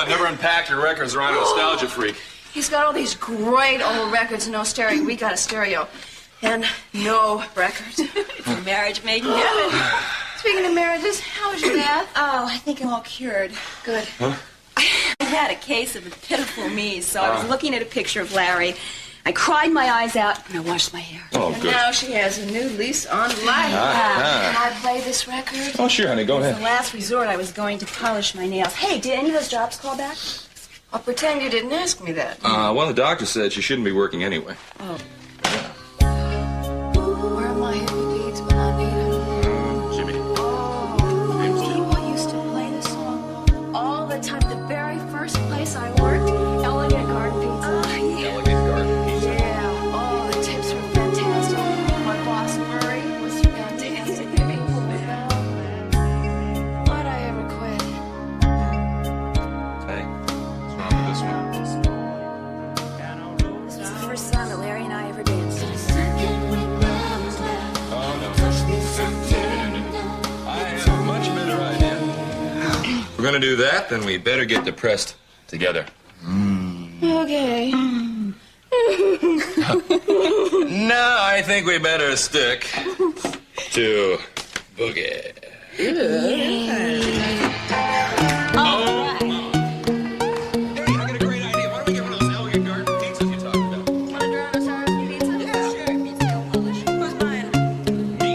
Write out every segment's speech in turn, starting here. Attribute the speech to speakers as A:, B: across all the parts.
A: on, never unpacked your records around a nostalgia freak.
B: He's got all these great old records, no stereo. We got a stereo. And no records.
C: For marriage made in heaven.
B: Speaking of marriages, how was your bath?
C: Oh, I think I'm all cured.
B: Good.
A: Huh?
C: I had a case of a pitiful me, so I was looking at a picture of Larry. I cried my eyes out, and I washed my hair.
A: Oh,
B: And
A: good.
B: now she has a new lease on life. Can I play this record?
A: Oh, sure, honey, go
C: As
A: ahead.
C: the last resort, I was going to polish my nails. Hey, did any of those jobs call back?
B: I'll pretend you didn't ask me that.
A: Well, the doctor said she shouldn't be working anyway.
C: Oh.
B: Where are my hippie beads when I need them?
A: Jimmy.
B: People used to play this song all the time. The very first place I worked, Elegant Garden Pizza.
A: Elegant Garden Pizza.
B: Yeah. Oh, the tips were fantastic. My boss, Murray, was fantastic. People were bad. Why'd I ever quit?
A: Hey, what's wrong with this one?
C: This was the first time that Larry and I ever danced.
A: Oh, no. I have a much better idea. If we're gonna do that, then we better get depressed together.
B: Okay.
A: No, I think we better stick to boogie.
C: All right.
A: Hey, I got a great idea. Why don't we get one of those Elegant Garden pizzas you talked about?
B: Want to drown us out in pizza?
C: Sure, pizza don't polish. Who's buying it?
A: Me,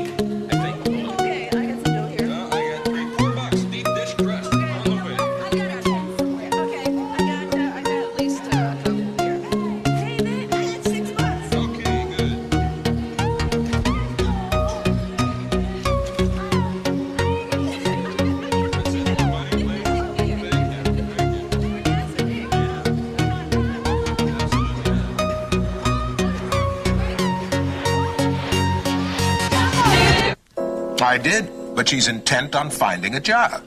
A: I think.
C: Okay, I got some dough here.
A: Well, I got $4 deep dish crust. On the way.
C: I got a pen somewhere. Okay, I got at least a couple here. Hey, man, I got $6.
A: Okay, good.
D: I did, but she's intent on finding a job.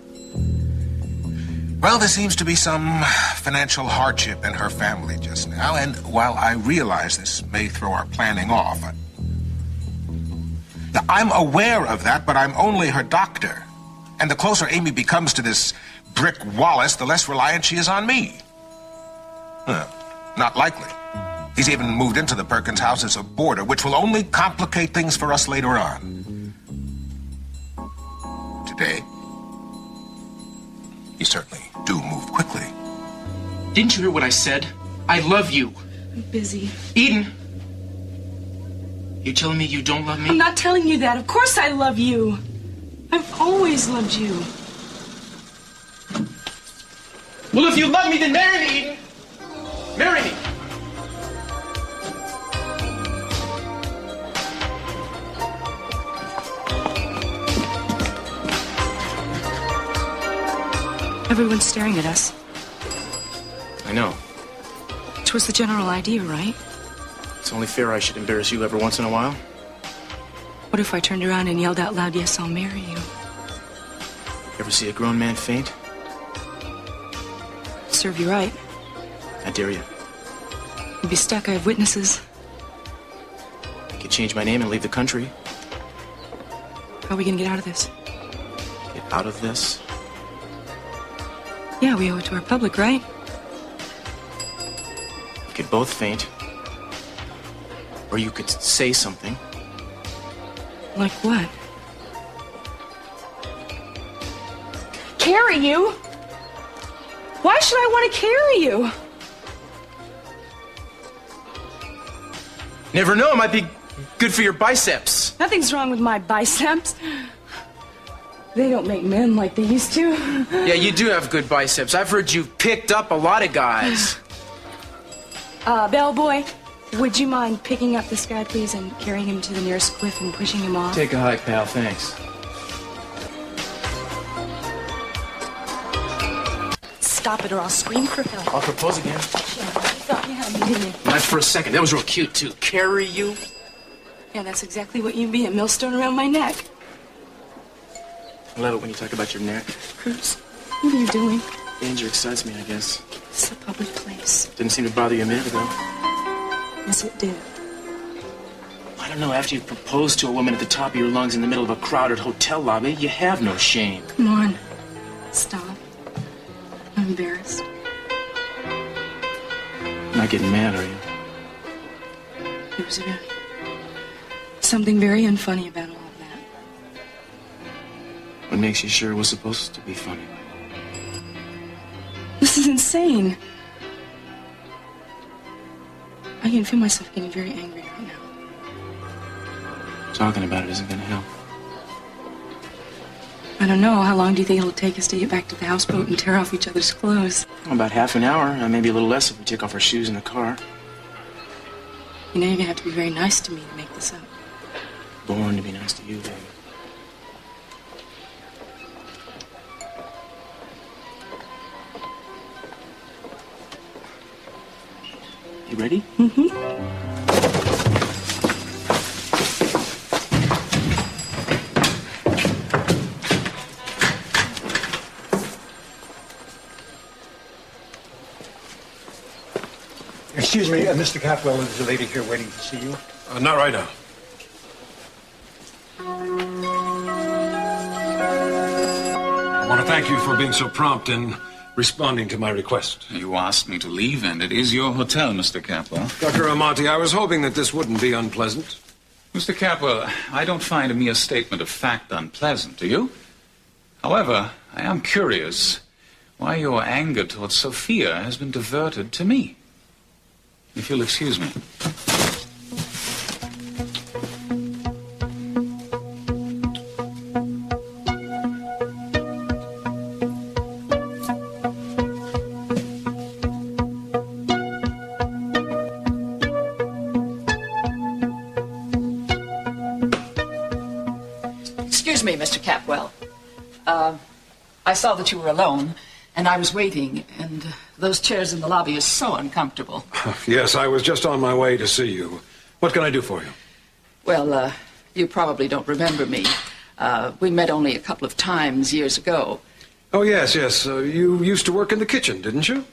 D: Well, there seems to be some financial hardship in her family just now, and while I realize this may throw our planning off, I'm aware of that, but I'm only her doctor. And the closer Amy becomes to this brick Wallace, the less reliant she is on me. Not likely. He's even moved into the Perkins house as a boarder, which will only complicate things for us later on. Today, you certainly do move quickly.
E: Didn't you hear what I said? I love you.
F: I'm busy.
E: Eden! You telling me you don't love me?
F: I'm not telling you that. Of course I love you. I've always loved you.
E: Well, if you love me, then marry me, Eden! Marry me!
F: Everyone's staring at us.
E: I know.
F: Which was the general idea, right?
E: It's only fair I should embarrass you every once in a while.
F: What if I turned around and yelled out loud, "Yes, I'll marry you"?
E: Ever see a grown man faint?
F: Serve you right.
E: I dare you.
F: You'd be stuck. I have witnesses.
E: I could change my name and leave the country.
F: How are we gonna get out of this?
E: Get out of this.
F: Yeah, we owe it to our public, right?
E: We could both faint. Or you could say something.
F: Like what? Carry you? Why should I want to carry you?
E: Never know, it might be good for your biceps.
F: Nothing's wrong with my biceps. They don't make men like they used to.
E: Yeah, you do have good biceps. I've heard you've picked up a lot of guys.
F: Bellboy, would you mind picking up this guy, please, and carrying him to the nearest cliff and pushing him off?
E: Take a hike, pal, thanks.
F: Stop it or I'll scream for help.
E: I'll propose again.
F: You thought you had me, didn't you?
E: Not for a second. That was real cute, too. Carry you?
F: Yeah, that's exactly what you'd be, a millstone around my neck.
E: I love it when you talk about your neck.
F: Cruz, what are you doing?
E: Danger excites me, I guess.
F: It's a public place.
E: Didn't seem to bother you a minute ago.
F: Yes, it did.
E: I don't know, after you propose to a woman at the top of your lungs in the middle of a crowded hotel lobby, you have no shame.
F: Come on. Stop. I'm embarrassed.
E: not getting mad, are you?
F: There was something very unfunny about all of that.
E: What makes you sure it was supposed to be funny?
F: This is insane. I can feel myself getting very angry right now.
E: Talking about it isn't going to help.
F: I don't know. How long do you think it'll take us to get back to the houseboat and tear off each other's clothes?
E: About half an hour, maybe a little less if we take off our shoes in the car.
F: You know, you're going to have to be very nice to me to make this up.
E: Born to be nice to you, baby. You ready?
F: Mm-hmm.
G: Excuse me, Mr. Capwell, there's a lady here waiting to see you.
A: Not right now. I want to thank you for being so prompt in responding to my request.
H: You asked me to leave, and it is your hotel, Mr. Capwell.
A: Dr. Amati, I was hoping that this wouldn't be unpleasant.
H: Mr. Capwell, I don't find a mere statement of fact unpleasant, do you? However, I am curious why your anger towards Sophia has been diverted to me. If you'll excuse me.
I: Excuse me, Mr. Capwell. I saw that you were alone, and I was waiting, and those chairs in the lobby are so uncomfortable.
A: Yes, I was just on my way to see you. What can I do for you?
I: Well, you probably don't remember me. We met only a couple of times years ago.
A: Oh, yes. You used to work in the kitchen, didn't you?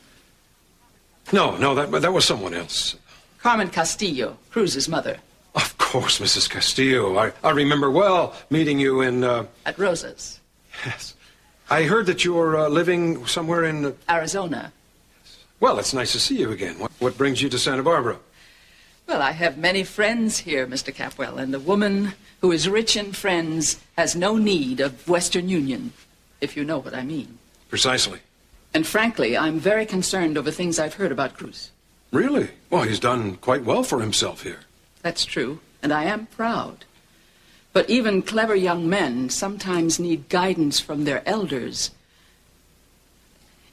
A: No, that was someone else.
I: Carmen Castillo, Cruz's mother.
A: Of course, Mrs. Castillo. I remember well meeting you in...
I: At Rosa's.
A: Yes. I heard that you're living somewhere in...
I: Arizona.
A: Well, it's nice to see you again. What brings you to Santa Bárbara?
I: Well, I have many friends here, Mr. Capwell, and a woman who is rich in friends has no need of Western Union, if you know what I mean.
A: Precisely.
I: And frankly, I'm very concerned over things I've heard about Cruz.
A: Really? Well, he's done quite well for himself here.
I: That's true, and I am proud. But even clever young men sometimes need guidance from their elders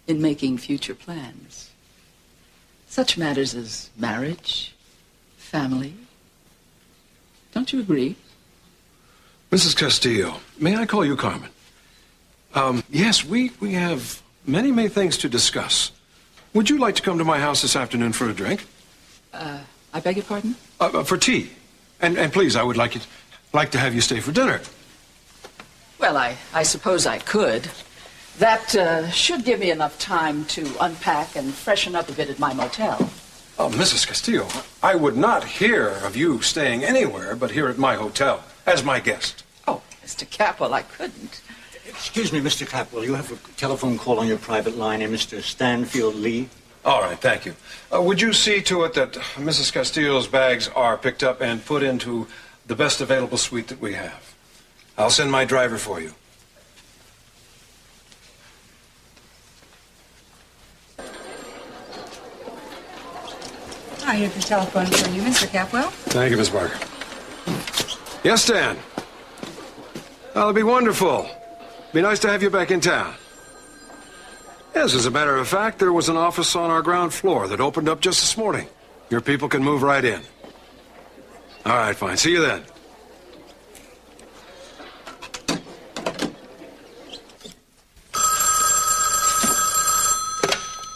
I: in making future plans. Such matters as marriage, family. Don't you agree?
A: Mrs. Castillo, may I call you Carmen? Yes, we have many things to discuss. Would you like to come to my house this afternoon for a drink?
I: I beg your pardon?
A: For tea. And please, I would like to have you stay for dinner.
I: Well, I suppose I could. That should give me enough time to unpack and freshen up a bit at my motel.
A: Oh, Mrs. Castillo, I would not hear of you staying anywhere but here at my hotel as my guest.
I: Oh, Mr. Capwell, I couldn't.
G: Excuse me, Mr. Capwell, you have a telephone call on your private line here, Mr. Standfield Lee.
A: All right, thank you. Would you see to it that Mrs. Castillo's bags are picked up and put into the best available suite that we have? I'll send my driver for you.
F: I have the telephone for you, Mr. Capwell.
A: Thank you, Miss Barker. Yes, Stan. That'll be wonderful. Be nice to have you back in town. Yes, as a matter of fact, there was an office on our ground floor that opened up just this morning. Your people can move right in. All right, fine. See you then.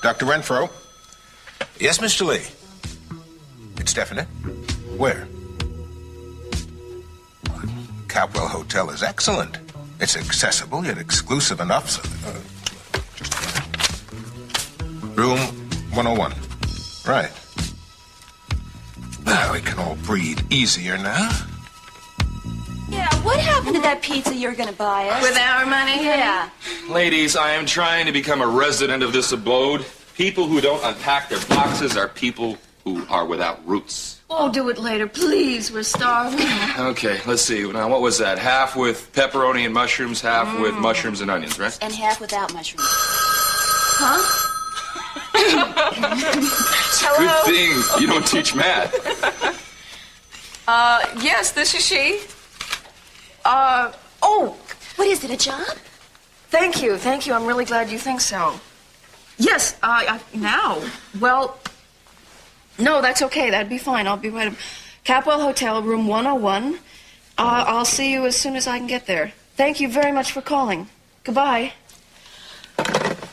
D: Dr. Renfro? Yes, Mr. Lee. It's definite. Where? Capwell Hotel is excellent. It's accessible yet exclusive enough so that, just a minute. Room 101. Right. Well, we can all breathe easier now.
C: Yeah, what happened to that pizza you're going to buy us?
B: With our money?
C: Yeah.
J: Ladies, I am trying to become a resident of this abode. People who don't unpack their boxes are people who are without roots.
B: Oh, do it later, please. We're starving.
J: Okay, let's see. Now, what was that? Half with pepperoni and mushrooms, half with mushrooms and onions, right?
C: And half without mushrooms.
B: Huh?
J: Good thing you don't teach math.
B: Yes, this is she.
C: What is it, a job?
B: Thank you. I'm really glad you think so. Yes, now. Well, no, that's okay. That'd be fine. I'll be right up. Capwell Hotel, room 101. I'll see you as soon as I can get there. Thank you very much for calling. Goodbye.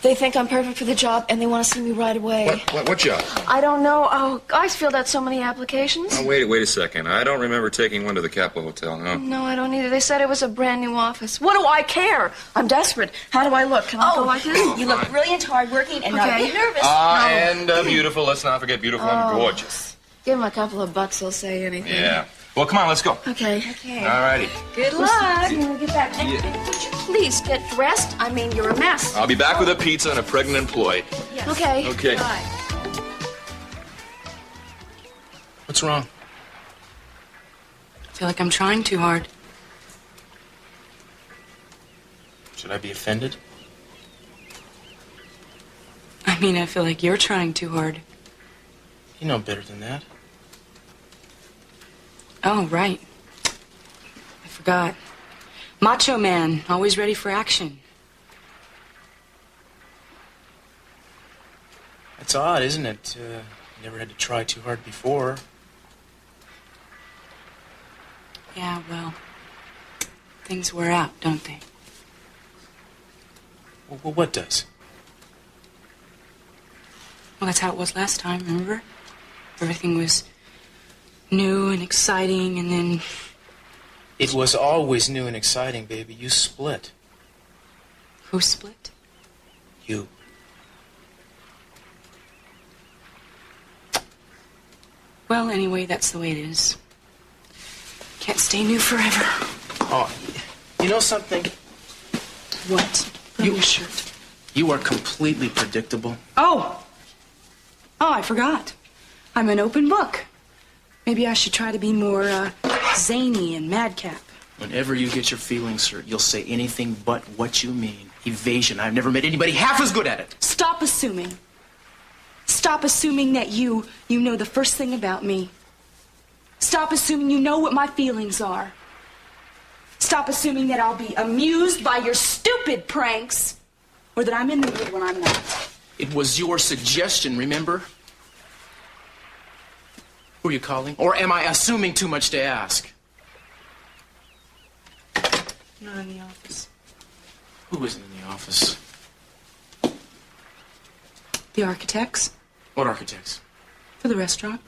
B: They think I'm perfect for the job, and they want to see me right away.
J: What job?
B: I don't know. Oh, guys filled out so many applications.
J: Oh, wait a second. I don't remember taking one to the Capitol Hotel, no.
B: No, I don't either. They said it was a brand new office. What do I care? I'm desperate. How do I look? Can I go like this?
C: You look brilliant, hardworking, and not a bit nervous.
J: And beautiful. Let's not forget beautiful and gorgeous.
B: Give him a couple of bucks, he'll say anything.
J: Yeah. Well, come on, let's go.
B: Okay.
J: All righty.
C: Good luck.
B: When we get back. And could you please get dressed? I mean, you're a mess.
J: I'll be back with a pizza and a pregnant employee.
C: Yes.
B: Okay.
J: Okay.
C: Bye.
E: What's wrong?
F: I feel like I'm trying too hard.
E: Should I be offended?
F: I mean, I feel like you're trying too hard.
E: You know better than that.
F: Oh, right. I forgot. Macho man, always ready for action.
E: That's odd, isn't it? Never had to try too hard before.
F: Yeah, well, things wear out, don't they?
E: Well, what does?
F: Well, that's how it was last time, remember? Everything was new and exciting, and then...
E: It was always new and exciting, baby. You split.
F: Who split?
E: You.
F: Well, anyway, that's the way it is. Can't stay new forever.
E: Oh, you know something?
F: What? Your shirt.
E: You are completely predictable.
F: Oh, I forgot. I'm an open book. Maybe I should try to be more zany and madcap.
E: Whenever you get your feelings hurt, you'll say anything but what you mean. Evasion. I've never met anybody half as good at it.
F: Stop assuming. Stop assuming that you know the first thing about me. Stop assuming you know what my feelings are. Stop assuming that I'll be amused by your stupid pranks, or that I'm in the mood when I'm not.
E: It was your suggestion, remember? Who are you calling? Or am I assuming too much to ask?
F: Not in the office.
E: Who isn't in the office?
F: The architects.
E: What architects?
F: For the restaurant.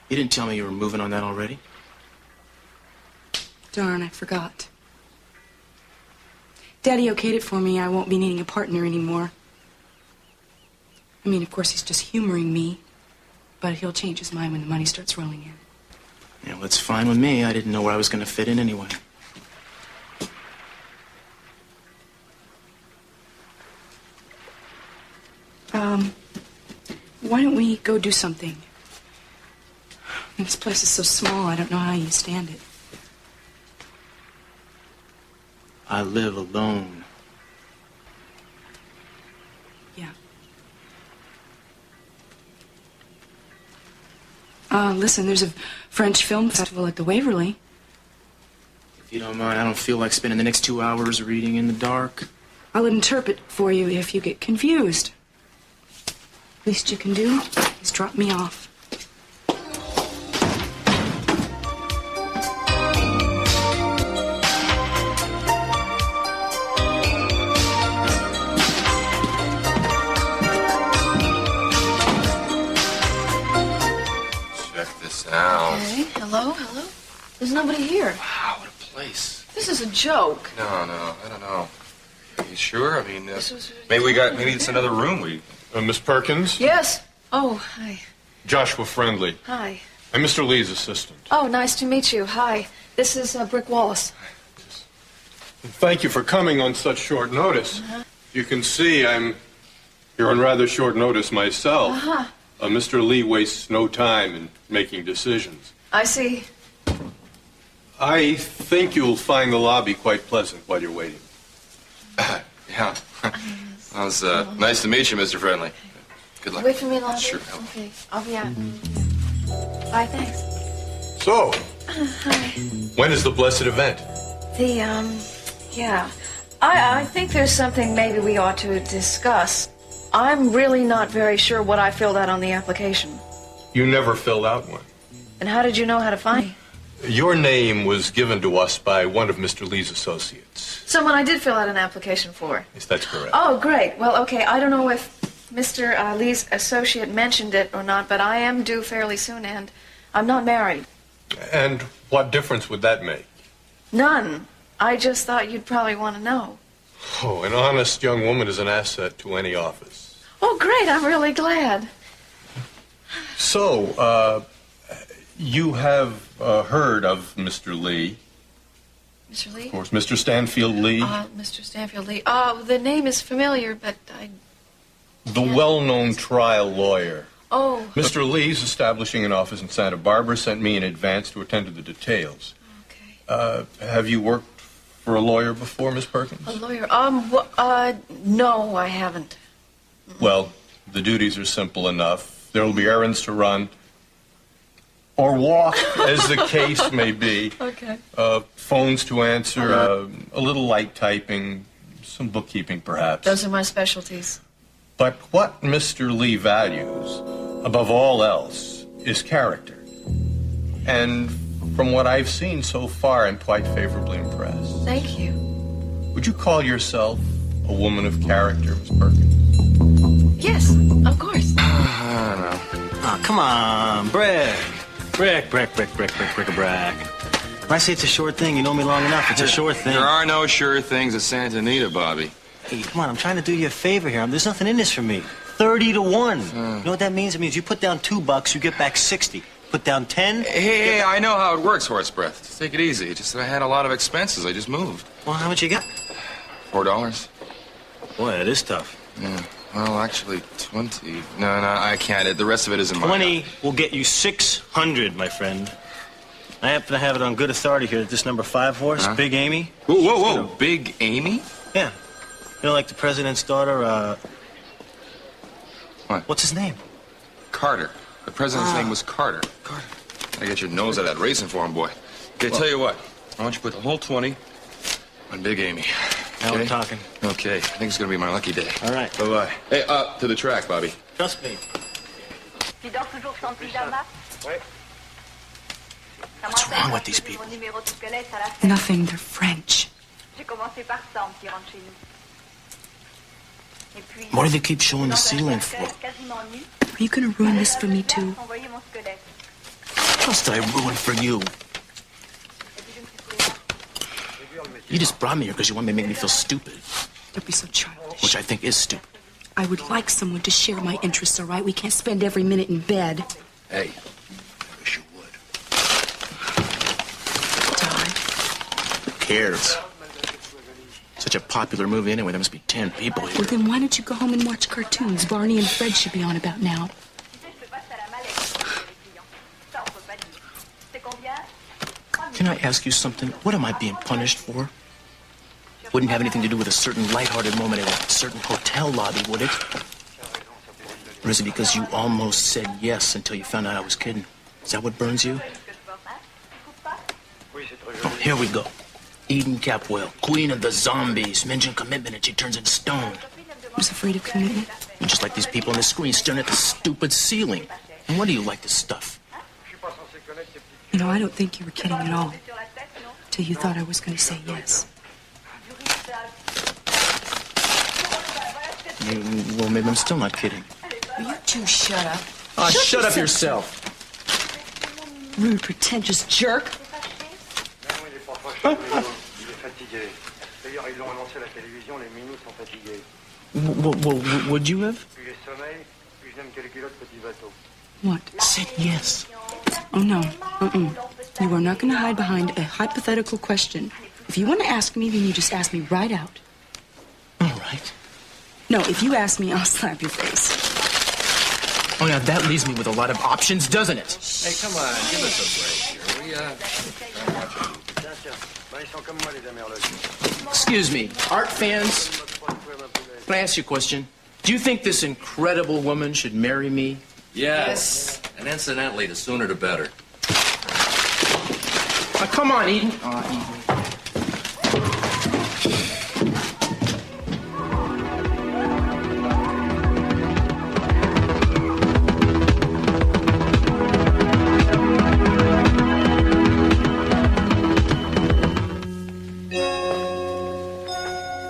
E: You didn't tell me you were moving on that already?
F: Darn, I forgot. Daddy okayed it for me. I won't be needing a partner anymore. I mean, of course, he's just humoring me. But he'll change his mind when the money starts rolling in.
E: Yeah, well, it's fine with me. I didn't know where I was going to fit in anyway.
F: Why don't we go do something? This place is so small, I don't know how you stand it.
E: I live alone.
F: Yeah. Listen, there's a French film festival at the Waverly.
E: If you don't mind, I don't feel like spending the next 2 hours reading in the dark.
F: I'll interpret for you if you get confused. Least you can do is drop me off.
J: Check this out.
B: Okay, hello? There's nobody here.
J: Wow, what a place.
B: This is a joke.
J: No, I don't know. Are you sure? I mean, maybe it's another room.
A: Miss Perkins?
B: Yes. Oh, hi.
A: Joshua Friendly.
B: Hi.
A: I'm Mr. Lee's assistant.
B: Oh, nice to meet you. Hi. This is Brick Wallace.
A: Thank you for coming on such short notice. You can see I'm
K: You're on rather short notice myself. Mr. Lee wastes no time in making decisions.
B: I see.
K: I think you'll find the lobby quite pleasant while you're waiting.
J: Yeah. Well, it's nice to meet you, Mr. Friendly. Good luck.
B: Wait for me in the lobby?
J: Sure.
B: Okay, I'll be out. Bye, thanks.
K: So,
B: Hi.
K: when is the blessed event?
B: Yeah. I think there's something maybe we ought to discuss. I'm really not very sure what I filled out on the application.
K: You never filled out one.
B: And how did you know how to find me?
K: Your name was given to us by one of Mr. Lee's associates.
B: Someone I did fill out an application for.
K: Yes, that's correct.
B: Oh, great. Well, okay, I don't know if Mr. Lee's associate mentioned it or not, but I am due fairly soon, and I'm not married.
K: And what difference would that make?
B: None. I just thought you'd probably want to know.
K: Oh, an honest young woman is an asset to any office.
B: Oh, great. I'm really glad.
K: So, you have heard of Mr. Lee.
B: Mr. Lee?
K: Of course, Mr. Standfield Lee.
B: Mr. Standfield Lee. The name is familiar, but I...
K: The well-known trial lawyer.
B: Oh.
K: Mr. Lee's establishing an office in Santa Bárbara, sent me in advance to attend to the details.
B: Okay.
K: Have you worked for a lawyer before, Miss Perkins?
B: A lawyer? No, I haven't.
K: Well, the duties are simple enough. There will be errands to run, or walk, as the case may be.
B: Okay.
K: Phones to answer, a little light typing, some bookkeeping, perhaps.
B: Those are my specialties.
K: But what Mr. Lee values, above all else, is character. And from what I've seen so far, I'm quite favorably impressed.
B: Thank you.
K: Would you call yourself a woman of character, Miss Perkins?
B: Yes, of course.
J: I don't know.
G: Oh, come on, Brick. Brick. When I say it's a short thing, you know me long enough. It's a short thing.
J: There are no sure things at Santa Anita, Bobby.
G: Hey, come on, I'm trying to do you a favor here. There's nothing in this for me. 30 to 1. You know what that means? It means you put down $2, you get back 60. Put down 10.
J: Hey, I know how it works, Horse Breath. Just take it easy. It's just that I had a lot of expenses. I just moved.
G: Well, how much you got?
J: $4.
G: Boy, that is tough.
J: Yeah. Well, actually, 20. No, I can't. The rest of it isn't mine.
G: 20 will get you 600, my friend. I happen to have it on good authority here that this number 5 horse, Big Amy.
J: Whoa. Big Amy?
G: Yeah. You know, like the president's daughter,
J: What?
G: What's his name?
J: Carter. The president's name was Carter.
G: Carter.
J: I get your nose out of that racing for him, boy. Okay, tell you what. I want you to put the whole 20 on Big Amy.
G: Now we're talking.
J: Okay, I think it's gonna be my lucky day.
G: All right.
J: Bye-bye. Hey, to the track, Bobby.
G: Trust me. What's wrong with these people?
F: Nothing, they're French.
G: What do they keep showing the ceiling for?
F: Are you going to ruin this for me, too?
G: What else did I ruin for you? You just brought me here because you want me to make me feel stupid.
F: Don't be so childish.
G: Which I think is stupid.
F: I would like someone to share my interests, all right? We can't spend every minute in bed.
J: Hey, I wish you would.
F: Die.
G: Who cares? Such a popular movie anyway. There must be 10 people here.
F: Well, then why don't you go home and watch cartoons? Barney and Fred should be on about now.
G: Can I ask you something? What am I being punished for? Wouldn't have anything to do with a certain lighthearted moment at a certain hotel lobby, would it? Or is it because you almost said yes until you found out I was kidding? Is that what burns you? Oh, here we go. Eden Capwell, queen of the zombies, mention commitment and she turns into stone.
F: I was afraid of commitment.
G: You're just like these people on the screen staring at the stupid ceiling. And what do you like this stuff?
F: You know, I don't think you were kidding at all. Till you thought I was going to say yes.
G: Well, maybe I'm still not kidding.
B: Will you two shut up?
G: Oh, shut up yourself.
F: Rude, pretentious jerk.
G: Would you have?
F: What?
G: Said yes.
F: Oh, no. You are not going to hide behind a hypothetical question. If you want to ask me, then you just ask me right out.
G: All right.
F: No, if you ask me, I'll slap your face.
G: Oh, now that leaves me with a lot of options, doesn't it?
J: Hey, come on, give us a break here.
G: Excuse me, art fans, can I ask you a question? Do you think this incredible woman should marry me?
J: Yes. And incidentally, the sooner the better.
G: Come on, Eden. Eden.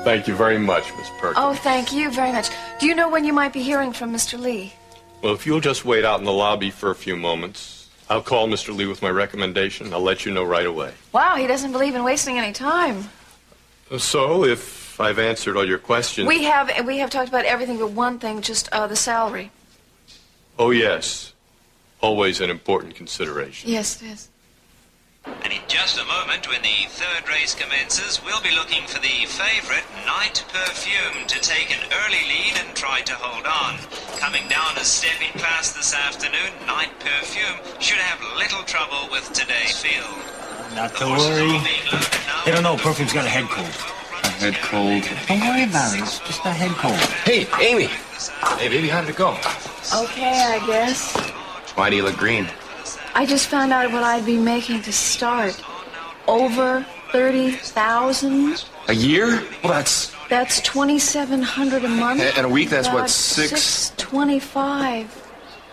K: Thank you very much, Miss Perkins.
B: Oh, thank you very much. Do you know when you might be hearing from Mr. Lee?
K: Well, if you'll just wait out in the lobby for a few moments, I'll call Mr. Lee with my recommendation. I'll let you know right away.
B: Wow, he doesn't believe in wasting any time.
K: So, if I've answered all your questions...
B: We have talked about everything but one thing, just the salary.
K: Oh, yes. Always an important consideration.
B: Yes, it is.
L: And in just a moment, when the third race commences, we'll be looking for the favourite night perfume to take an early lead and try to hold on. Coming down a stepping class this afternoon, night perfume should have little trouble with today's field.
M: Not to worry. They don't know Perfume's got a head cold.
J: A head cold?
M: Don't worry about it. It's just a head cold.
J: Hey, Amy. Hey, baby, how did it go?
B: Okay, I guess.
J: Why do you look green?
B: I just found out what I'd be making to start. Over 30,000.
J: A year? Well,
B: That's 2,700 a month.
J: And a week, that's
B: About
J: what,
B: 625.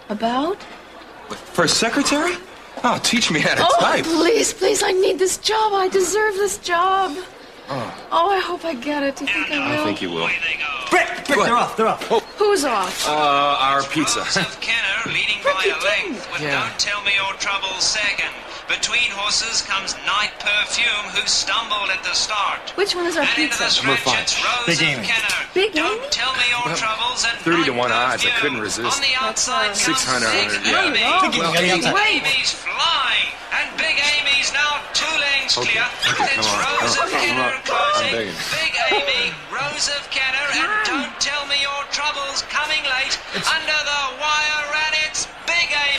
B: About?
J: For a secretary? Oh, teach me how to type.
B: Please, please, I need this job. I deserve this job. Oh, I hope I get it. Do you think I will?
J: I think you will.
M: Brick, they're off.
J: Oh.
B: Who's off?
J: Our pizza.
L: Kenner leading by a length with Don't Tell Me Your Troubles second. Between horses comes Night Perfume, who stumbled at the start.
B: Which one is our pizza?
J: Number 5.
M: Big Amy.
B: Big Amy?
L: Don't Tell Me Your Troubles and
J: 30 to 1
L: Night
J: odds. I couldn't
L: Perfume.
J: resist.
L: On the outside comes
J: 600,
L: Big
J: yeah.
L: Amy.
J: Well,
L: Big
B: wait.
L: Amy's flying, and Big Amy's now 2 lengths clear.
J: Okay,
L: It's
J: come on.
L: Rose of Kenner
J: I'm
L: closing.
J: begging.
L: Big Amy, Rose of Kenner, and Don't Tell Me Your Troubles coming late. Under the wire, and it's Big Amy.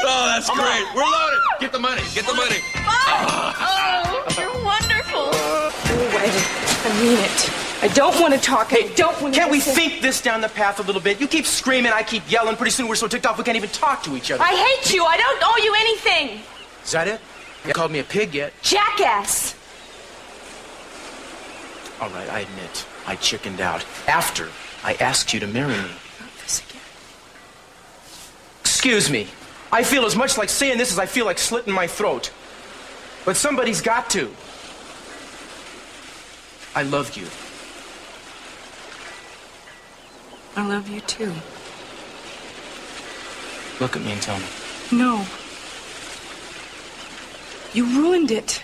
J: Oh, that's great. We're loaded. Get the money. Get the money.
B: Oh, you're wonderful.
F: Go away. I mean it. I don't want to talk. I don't want to...
G: Can't we think this down the path a little bit? You keep screaming, I keep yelling. Pretty soon we're so ticked off we can't even talk to each other.
F: I hate you. I don't owe you anything.
G: Is that it? You called me a pig yet?
F: Jackass.
G: All right, I admit, I chickened out. After I asked you to marry me.
F: Not this again.
G: Excuse me. I feel as much like saying this as I feel like slitting my throat. But somebody's got to. I love you.
F: I love you too.
G: Look at me and tell me.
F: No. You ruined it.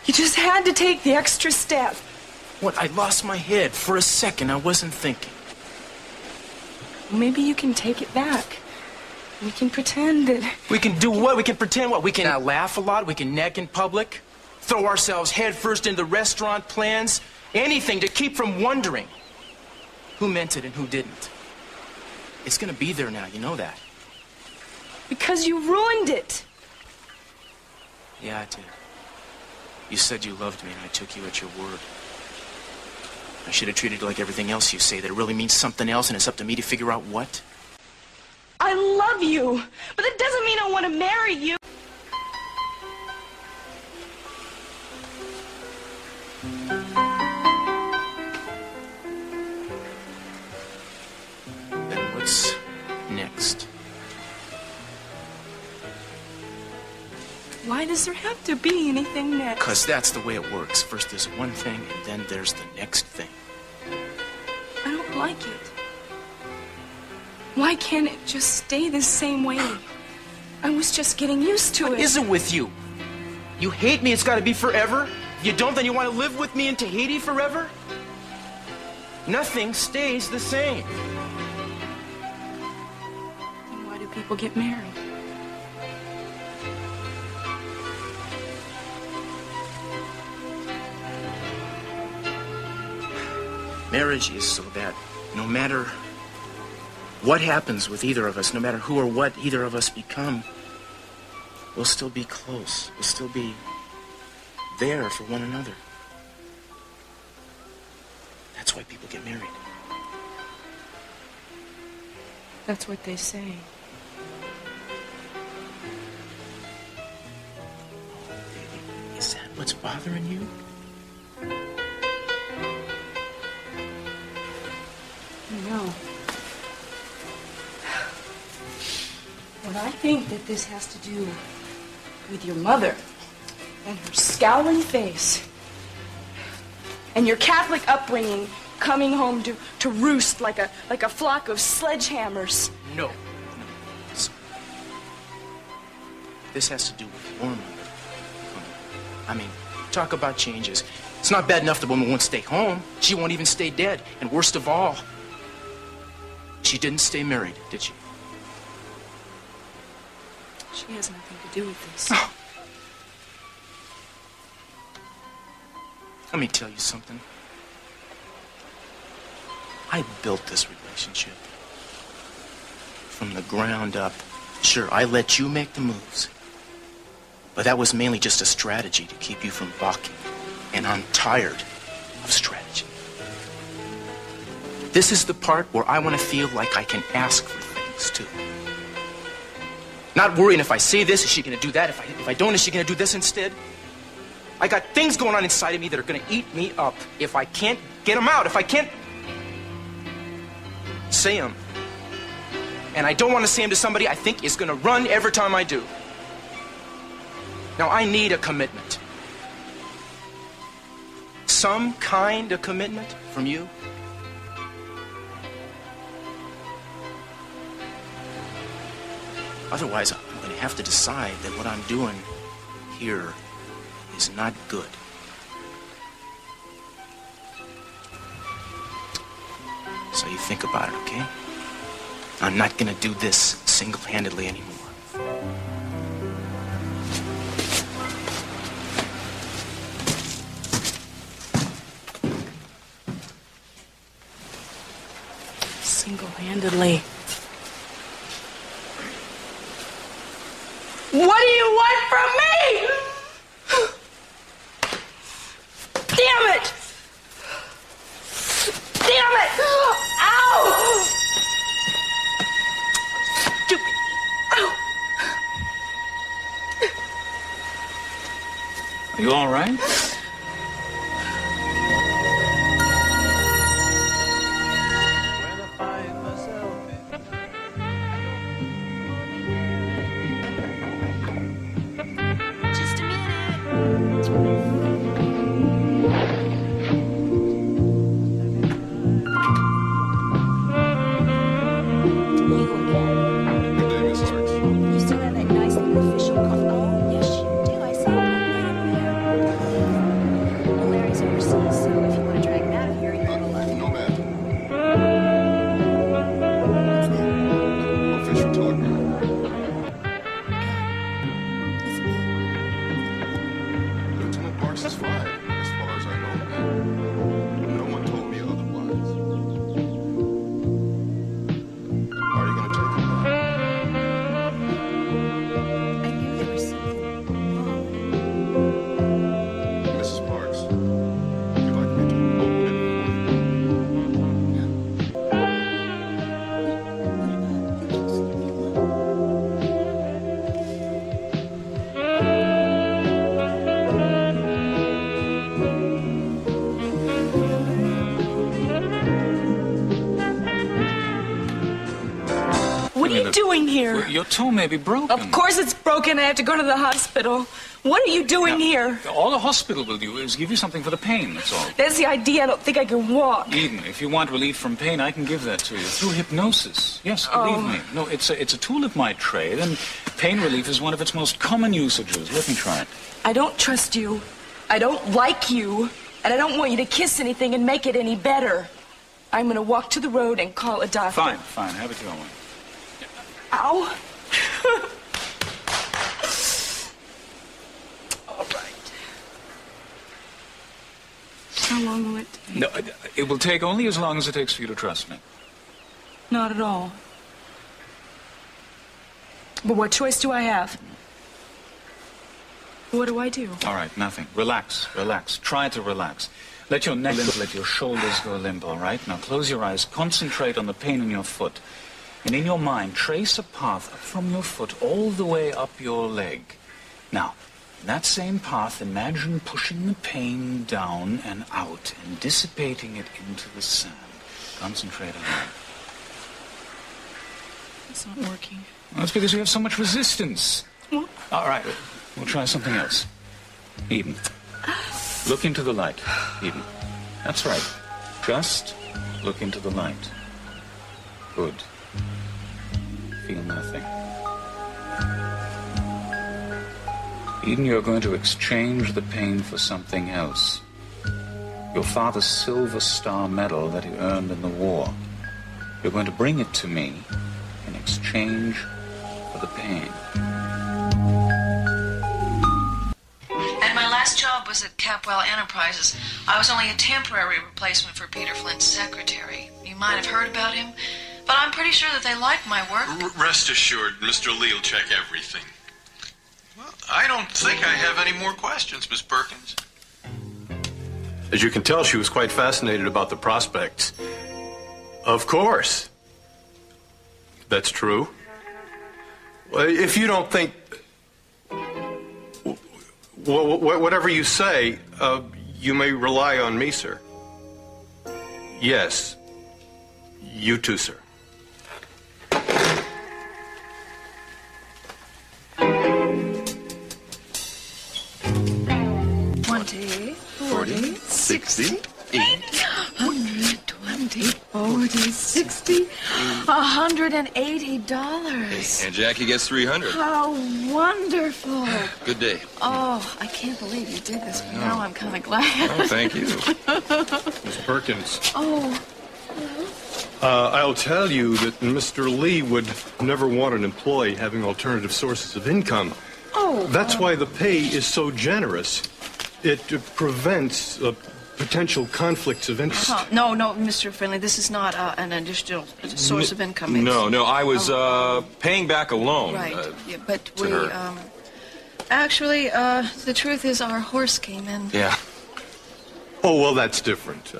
F: You just had to take the extra step.
G: What? I lost my head. For a second, I wasn't thinking.
F: Maybe you can take it back. We can pretend that...
G: We can do what? We can pretend what? We can laugh a lot. We can neck in public. Throw ourselves headfirst into restaurant plans. Anything to keep from wondering who meant it and who didn't. It's gonna be there now, you know that.
F: Because you ruined it.
G: Yeah, I did. You said you loved me, and I took you at your word. I should have treated it like everything else you say, that it really means something else, and it's up to me to figure out what.
F: I love you, but that doesn't mean I want to marry you.
G: Then what's next?
F: Why does there have to be anything next?
G: Because that's the way it works. First there's one thing, and then there's the next thing.
F: I don't like it. Why can't it just stay the same way? I was just getting used to it.
G: What is it with you? You hate me, it's got to be forever? You don't, then you want to live with me in Tahiti forever? Nothing stays the same.
F: Then why do people get married?
G: Marriage is so that no matter what happens with either of us, no matter who or what either of us become, we'll still be close. We'll still be there for one another. That's why people get married.
F: That's what they say.
G: Is that what's bothering you?
F: No. But I think that this has to do with your mother and her scowling face and your Catholic upbringing, coming home to roost like a flock of sledgehammers.
G: No. Listen. This has to do with your mother. I mean, talk about changes. It's not bad enough the woman won't stay home. She won't even stay dead. And worst of all, she didn't stay married, did she?
F: She has nothing to do with this.
G: Oh. Let me tell you something. I built this relationship from the ground up. Sure, I let you make the moves. But that was mainly just a strategy to keep you from balking. And I'm tired of strategy. This is the part where I want to feel like I can ask for things, too. Not worrying if I say this, is she going to do that? If I don't, is she going to do this instead? I got things going on inside of me that are going to eat me up if I can't get them out, if I can't say them. And I don't want to say them to somebody I think is going to run every time I do. Now, I need a commitment. Some kind of commitment from you. Otherwise, I'm going to have to decide that what I'm doing here is not good. So you think about it, okay? I'm not going to do this single-handedly anymore.
F: Single-handedly. What do you want from me? Damn it! Damn it! Ow! Stupid. Ow!
H: Are you all right?
F: Here.
H: Your toe may be broken.
F: Of course it's broken. I have to go to the hospital. What are you doing here?
H: All the hospital will do is give you something for the pain, that's all.
F: That's the idea. I don't think I can walk.
H: Eden, if you want relief from pain, I can give that to you. Through hypnosis. Yes, believe me. No, it's a tool of my trade, and pain relief is one of its most common usages. Let me try it.
F: I don't trust you. I don't like you. And I don't want you to kiss anything and make it any better. I'm going to walk to the road and call a doctor.
H: Fine, fine. Have it your way.
F: Ow. All right. How long will it take?
H: No, it will take only as long as it takes for you to trust me.
F: Not at all. But what choice do I have? What do I do?
H: All right, nothing. Relax, relax. Try to relax. Let your neck limp, let your shoulders go limp, all right? Now close your eyes, concentrate on the pain in your foot. And in your mind, trace a path up from your foot all the way up your leg. Now, in that same path, imagine pushing the pain down and out and dissipating it into the sand. Concentrate on that.
F: It's not working.
H: Well, that's because you have so much resistance.
F: What?
H: All right, we'll try something else. Eden, look into the light. Eden, that's right. Just look into the light. Good. Feel nothing. Eden, you're going to exchange the pain for something else. Your father's Silver Star Medal that he earned in the war. You're going to bring it to me in exchange for the pain.
B: And my last job was at Capwell Enterprises. I was only a temporary replacement for Peter Flint's secretary. You might have heard about him, but I'm pretty sure that they like my work.
N: Rest assured, Mr. Lee will check everything. Well, I don't think I have any more questions, Miss Perkins.
K: As you can tell, she was quite fascinated about the prospects. Of course. That's true. Well, if you don't think... whatever you say, you may rely on me, sir. Yes. You too, sir.
B: 20, 40,
N: 60,
B: 120, 40, 60, $180.
J: And Jackie gets 300.
B: How wonderful.
J: Good day.
B: Oh, I can't believe you did this, but now I'm kind of glad.
J: Oh, thank you.
K: Miss Perkins.
B: Oh.
K: I'll tell you that Mr. Lee would never want an employee having alternative sources of income.
B: Oh.
K: That's why the pay is so generous. It prevents potential conflicts of interest.
B: No, Mr. Finley, this is not an additional source of income. It's,
J: No, I was paying back a loan.
B: Right, yeah, but
J: to
B: we,
J: her.
B: Actually, the truth is our horse came in.
J: Yeah.
K: Oh, well, that's different.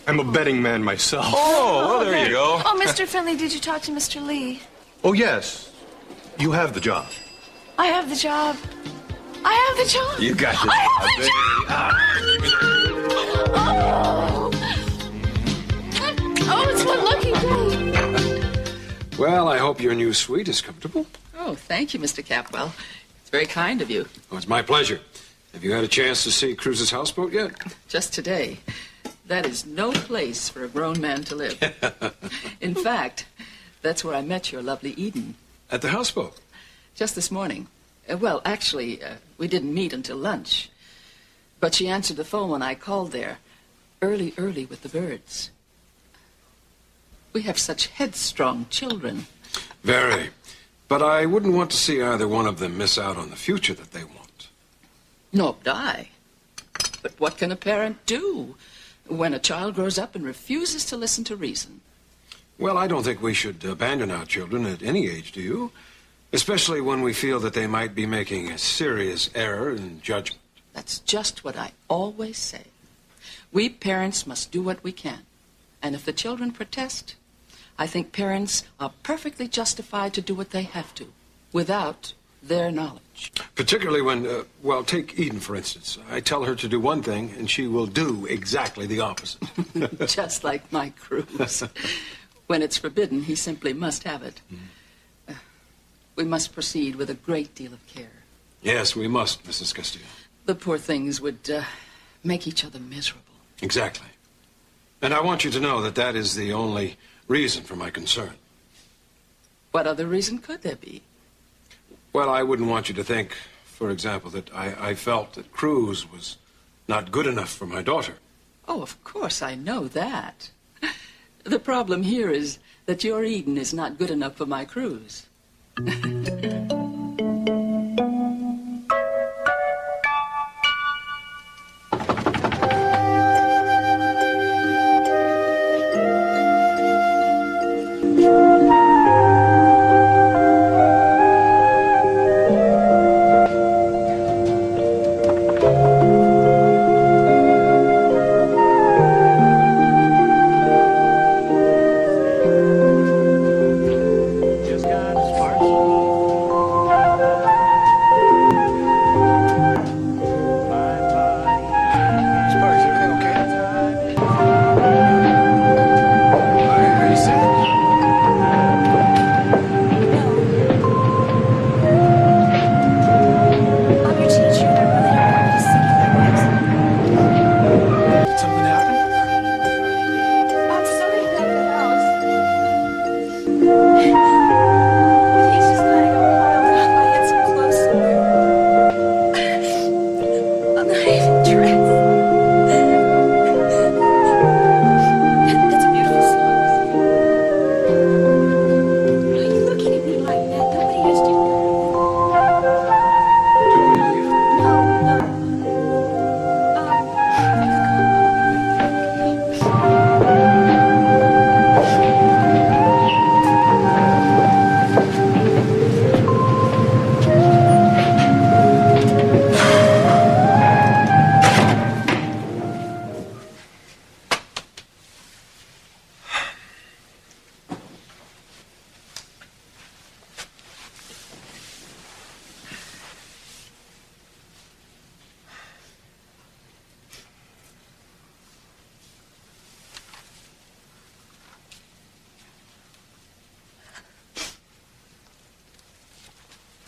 K: I'm a betting man myself.
J: Oh, well, there you go.
B: Oh, Mr. Finley, did you talk to Mr. Lee?
K: Oh, yes. You have the job.
B: I have the job. I have the job.
J: You got this.
B: I have the job. Oh, it's one lucky day.
A: Well, I hope your new suite is comfortable.
I: Oh, thank you, Mr. Capwell. It's very kind of you.
A: Oh, it's my pleasure. Have you had a chance to see Cruz's houseboat yet?
I: Just today. That is no place for a grown man to live. In fact, that's where I met your lovely Eden.
A: At the houseboat?
I: Just this morning. Well, actually, we didn't meet until lunch. But she answered the phone when I called there. Early with the birds. We have such headstrong children.
A: Very. But I wouldn't want to see either one of them miss out on the future that they want.
I: Nor would I. But what can a parent do when a child grows up and refuses to listen to reason?
A: Well, I don't think we should abandon our children at any age, do you? Especially when we feel that they might be making a serious error in judgment.
I: That's just what I always say. We parents must do what we can. And if the children protest, I think parents are perfectly justified to do what they have to, without their knowledge.
A: Particularly when, well, take Eden, for instance. I tell her to do one thing, and she will do exactly the opposite.
I: Just like my Cruz. When it's forbidden, he simply must have it. We must proceed with a great deal of care.
A: Yes, we must, Mrs. Castillo.
I: The poor things would make each other miserable.
A: Exactly. And I want you to know that that is the only reason for my concern.
I: What other reason could there be?
A: Well, I wouldn't want you to think, for example, that I felt that Cruz was not good enough for my daughter.
I: Oh, of course, I know that. The problem here is that your Eden is not good enough for my Cruz.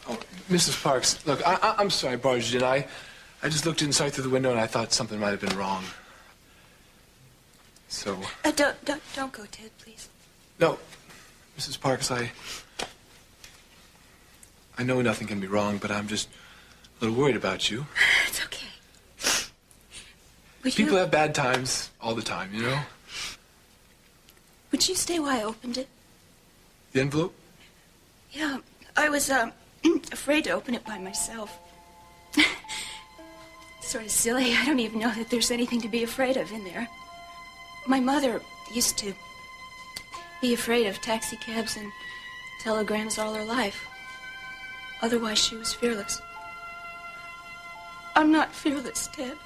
O: Oh, Mrs. Parks, look, I'm sorry I barged in. I just looked inside through the window and I thought something might have been wrong. So...
C: Don't go, Ted, please.
O: No, Mrs. Parks, I know nothing can be wrong, but I'm just a little worried about you.
C: It's okay.
O: People have bad times all the time, you know?
C: Would you stay while I opened it?
O: The envelope?
C: Yeah, I was, afraid to open it by myself. Sort of silly. I don't even know that there's anything to be afraid of in there. My mother used to be afraid of taxi cabs and telegrams all her life. Otherwise, she was fearless. I'm not fearless, Ted.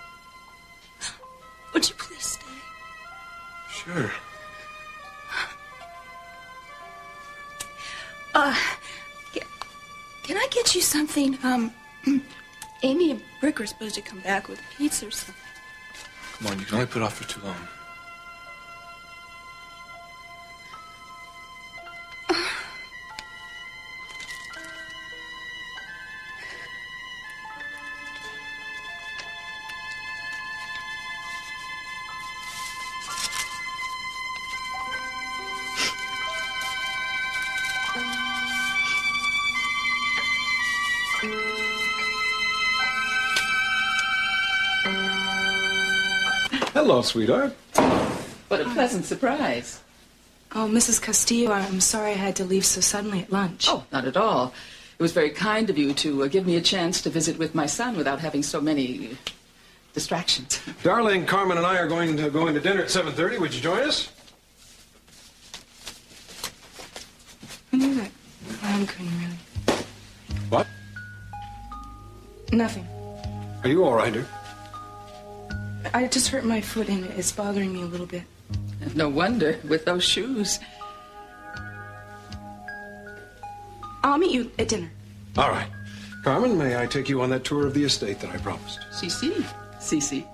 C: Would you please stay?
O: Sure.
C: Can I get you something? Amy and Brick are supposed to come back with pizza or something.
O: Come on, you can only put it off for too long.
A: Hello, sweetheart.
I: What a pleasant surprise.
F: Oh, Mrs. Castillo, I'm sorry I had to leave so suddenly at lunch.
I: Oh, not at all. It was very kind of you to give me a chance to visit with my son without having so many distractions.
A: Darling, Carmen and I are going to dinner at 7:30. Would you join us?
F: I knew that Ron couldn't really.
A: What?
F: Nothing.
A: Are you all right, dear?
F: I just hurt my foot and it's bothering me a little bit.
I: No wonder, with those shoes.
F: I'll meet you at dinner.
A: All right. Carmen, may I take you on that tour of the estate that I promised?
I: Cece. Cece.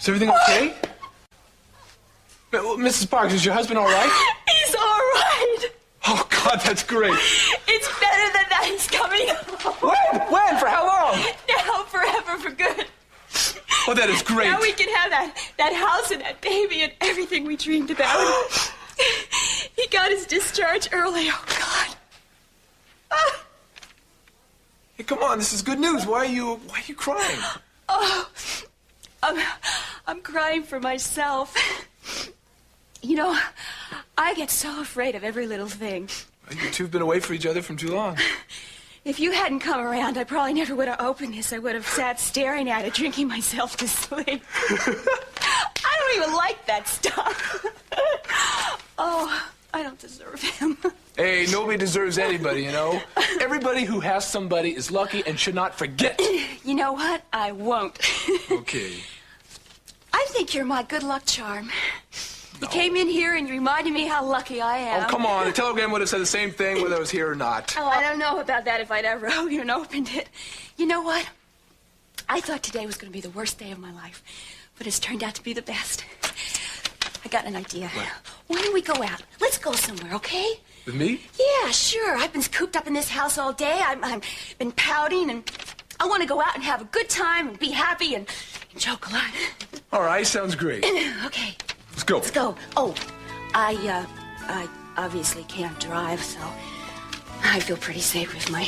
O: Is everything okay? Mrs. Parks, is your husband all right?
C: He's all right.
O: Oh, God, that's great.
C: It's better than that. He's coming home.
O: When? For how long?
C: Now, forever, for good.
O: Oh, that is great.
C: Now we can have that house and that baby and everything we dreamed about. He got his discharge early. Oh, God.
O: Hey, come on, this is good news. Why are you crying?
C: Oh, I'm crying for myself. You know, I get so afraid of every little thing.
O: Well, you two have been away from each other for too long.
C: If you hadn't come around, I probably never would have opened this. I would have sat staring at it, drinking myself to sleep. I don't even like that stuff. Oh, I don't deserve him.
O: Hey, nobody deserves anybody, you know? Everybody who has somebody is lucky and should not forget.
C: You know what? I won't.
O: Okay.
C: I think you're my good luck charm. You came in here and you reminded me how lucky I am.
O: Oh, come on. The telegram would have said the same thing whether I was here or not.
C: Oh, I don't know about that if I'd ever even opened it. You know what? I thought today was going to be the worst day of my life, but it's turned out to be the best. I got an idea.
O: What?
C: Why don't we go out? Let's go somewhere, okay?
O: With me?
C: Yeah, sure. I've been cooped up in this house all day. I've been pouting, and I want to go out and have a good time and be happy and joke a lot.
O: All right, sounds great.
C: Okay.
O: Let's go.
C: Let's go. Oh, I obviously can't drive, so I feel pretty safe with my